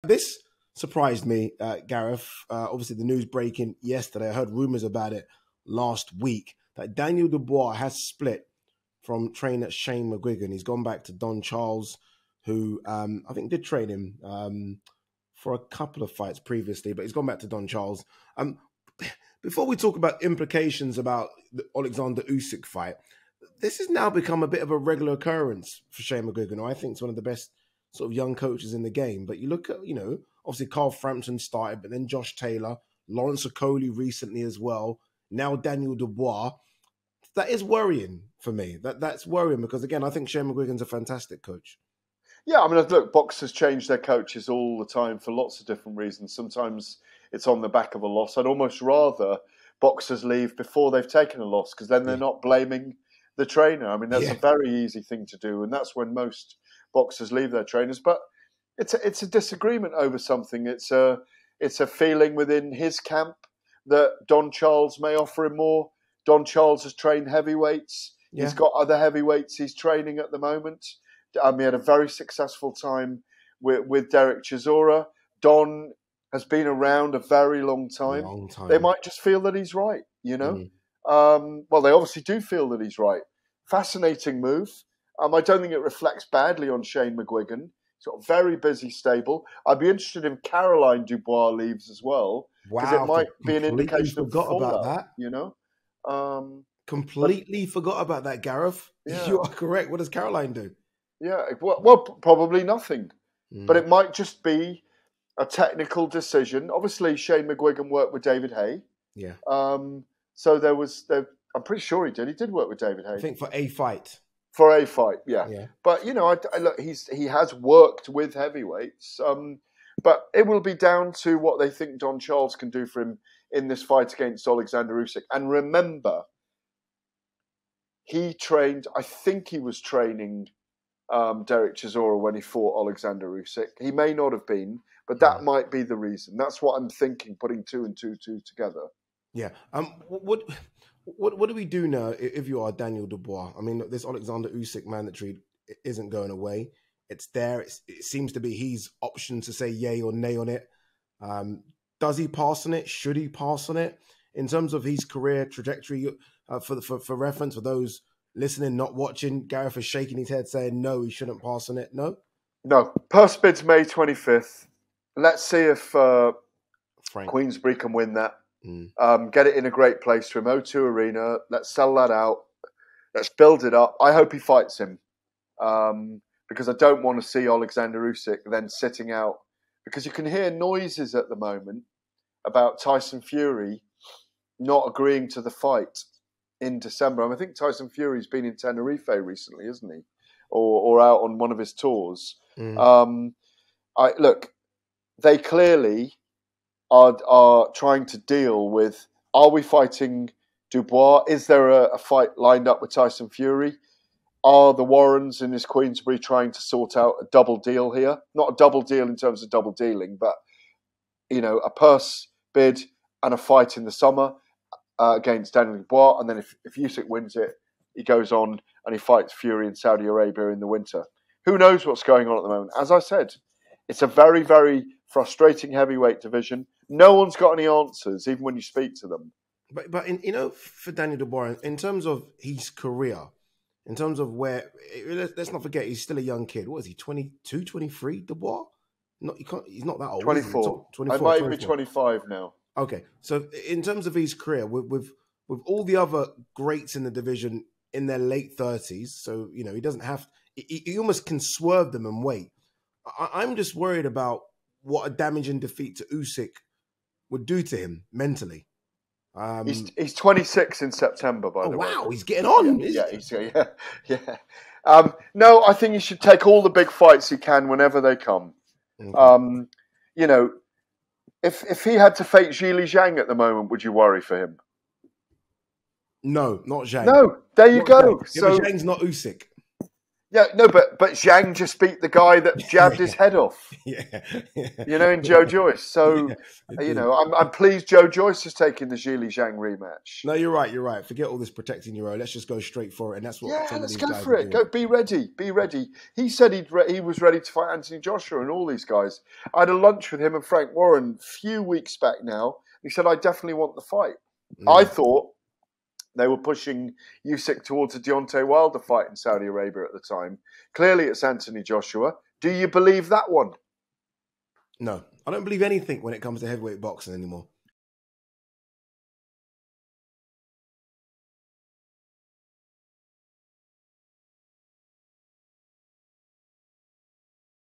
This surprised me, Gareth. Obviously, the news breaking yesterday. I heard rumors about it last week that Daniel Dubois has split from trainer Shane McGuigan. He's gone back to Don Charles, who I think did train him for a couple of fights previously, but he's gone back to Don Charles. Before we talk about implications about the Alexander Usyk fight, this has now become a bit of a regular occurrence for Shane McGuigan, who I think is one of the best sort of young coaches in the game. But you look at, obviously Carl Frampton started, but then Josh Taylor, Lawrence Okoli recently as well, now Daniel Dubois. That is worrying for me. That's worrying because, again, I think Shane McGuigan's a fantastic coach. Yeah, I mean, look, boxers change their coaches all the time for lots of different reasons. Sometimes it's on the back of a loss. I'd almost rather boxers leave before they've taken a loss because then they're not blaming the trainer. I mean, that's a very easy thing to do, and that's when most boxers leave their trainers. But it's a disagreement over something. It's a feeling within his camp that Don Charles may offer him more. Don Charles has trained heavyweights. Yeah. He's got other heavyweights he's training at the moment. He had a very successful time with Derek Chisora. Don has been around a very long time. They might just feel that he's right, Well, they obviously do feel that he's right. Fascinating move. I don't think it reflects badly on Shane McGuigan. He's got a very busy stable. I'd be interested if Caroline Dubois leaves as well. Because it might be an indication of fallout, Completely forgot about that, Gareth. Yeah. You are correct. What does Caroline do? Yeah, well, probably nothing. But it might just be a technical decision. Obviously, Shane McGuigan worked with David Haye. Yeah. So I'm pretty sure he did. He did work with David Haye. I think for a fight. For a fight, yeah. But, look, he has worked with heavyweights. But it will be down to what they think Don Charles can do for him in this fight against Alexander Usyk. And remember, I think he was training Derek Chisora when he fought Alexander Usyk. He may not have been, but that might be the reason. That's what I'm thinking, putting two and two together. Yeah. What do we do now if you are Daniel Dubois? I mean, this Alexander Usyk mandatory isn't going away. It's there. It seems to be his option to say yay or nay on it. Does he pass on it? Should he pass on it? In terms of his career trajectory, for reference, for those listening, not watching, Gareth is shaking his head saying no, he shouldn't pass on it. No? No. Purse bid's May 25th. Let's see if Queensberry can win that. Get it in a great place for him. O2 Arena. Let's sell that out. Let's build it up. I hope he fights him. Because I don't want to see Alexander Usyk then sitting out. Because you can hear noises at the moment about Tyson Fury not agreeing to the fight in December. I think Tyson Fury's been in Tenerife recently, isn't he? Or out on one of his tours. Look, they clearly are trying to deal with, are we fighting Dubois? Is there a fight lined up with Tyson Fury? Are the Warrens in his Queensberry trying to sort out a double deal here? Not a double deal in terms of double dealing, but, a purse bid and a fight in the summer against Daniel Dubois. And then if Usyk wins it, he goes on and he fights Fury in Saudi Arabia in the winter. Who knows what's going on at the moment? As I said, it's a very, very frustrating heavyweight division. No one's got any answers, even when you speak to them. But for Daniel Dubois, in terms of his career, in terms of where, let's not forget, he's still a young kid. What is he, 22, 23, Dubois? He's not that old. 24. 24. I might be 25 now. Okay, so in terms of his career, with all the other greats in the division in their late 30s, so, he doesn't have, he almost can swerve them and wait. I'm just worried about what a damaging defeat to Usyk would do to him mentally. He's 26 in September, by the way. Wow, he's getting on. Yeah. No, I think he should take all the big fights he can whenever they come. Okay. If he had to face Zhili Zhang at the moment, would you worry for him? No, not Zhang. No, there you go. So Zhang's not Usyk. Yeah, no, but Zhang just beat the guy that jabbed his head off. Yeah. In Joe Joyce. So, Yeah, I'm pleased Joe Joyce is taking the Zhili Zhang rematch. No, you're right. You're right. Forget all this protecting your own. Let's just go straight for it, and that's what some of Let's these go guys for are it. doing. Go, be ready. Be ready. He said he was ready to fight Anthony Joshua and all these guys. I had a lunch with him and Frank Warren a few weeks back now. He said, I definitely want the fight. I thought they were pushing Usyk towards a Deontay Wilder fight in Saudi Arabia at the time. Clearly, it's Anthony Joshua. Do you believe that one? No, I don't believe anything when it comes to heavyweight boxing anymore.